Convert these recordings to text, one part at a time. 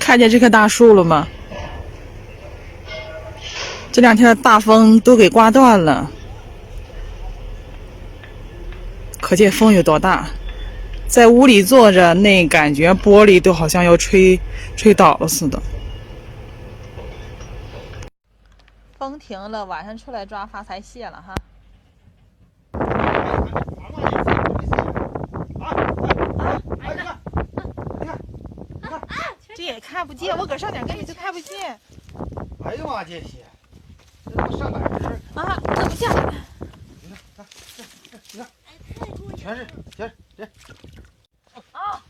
看见这棵大树了吗？这两天的大风都给刮断了，可见风有多大。在屋里坐着，那感觉玻璃都好像要吹倒了似的。风停了，晚上出来抓发财蟹了哈。这也看不见，我搁上点根本就看不见。哎呀妈，这些，这他妈上百只啊！怎么下来？你看，你看，全是。啊，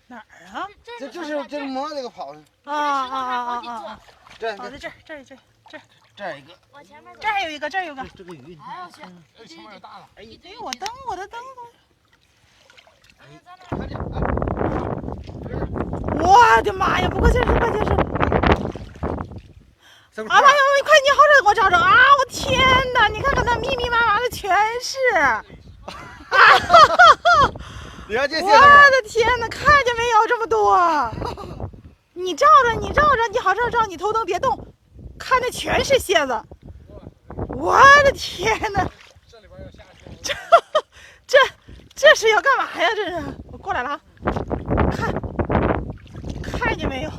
哪儿啊？这就是摸那个跑的。啊！这跑在这儿，这一个，往前面，这儿还有一个，这儿有个。这个鱼，哎我去，前面有大了。哎，对我的灯。看见？我的妈呀！不过这是关键是。啊妈呀！快你好点给我找找啊！我天哪！你看看那密密麻麻的全是。我的天哪！看见没有这么多？你照着，你好照，你头灯别动，看那全是蝎子。我的天哪！这里边要下去。这是要干嘛呀？这是我过来了啊！看见没有？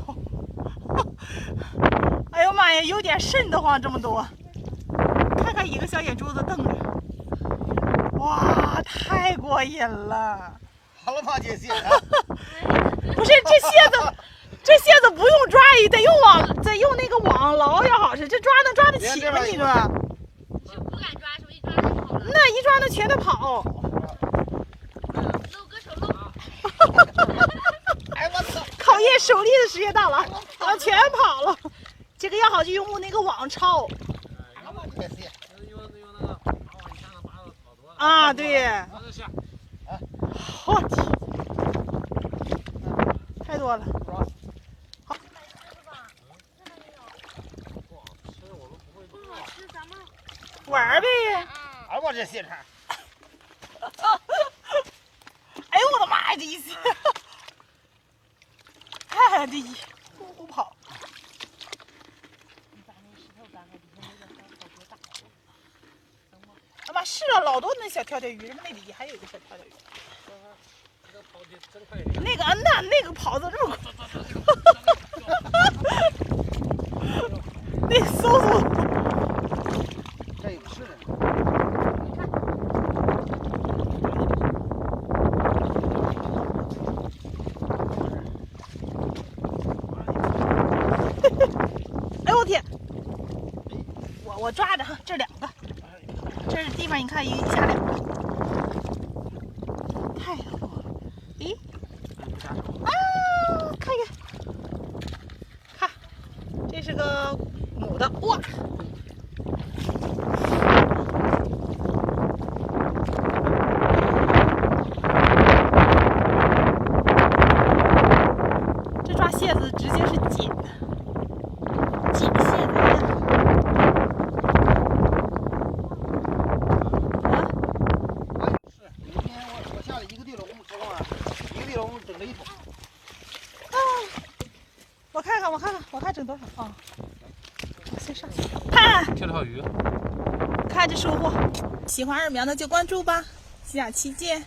哎呦妈呀，有点瘆得慌，这么多。看看一个小眼珠子瞪着，哇，太过瘾了！好了吗，姐姐？不是这蝎子不用抓得用那个网捞要好使，这能抓得起吗？你说？就不敢抓，手一抓就跑了。那一抓那全都跑。搂个手搂。哎我操！考验手力的时间到了，全跑了。这个要好就用那个网抄。啊，对。我天，太多了。好。玩呗。哎我这蟹叉。哎呦我的妈呀，这一次！哎，这一呼跑。他妈是啊，老多那小跳跳鱼，什么那里还有一个小跳跳鱼。那个跑的这么快，那个嗖。这有是的。哎我天！我抓着哈，这两个，这地方你看一下两个，太多了。咦？啊，看，这是个母的，哇！这抓蟹子直接是捡蟹子呀！我下了一个地笼，知道吗？一个地笼整了一桶。我看整多少啊？我先上去看。钓条鱼。看这收获，喜欢二苗的就关注吧，下期见。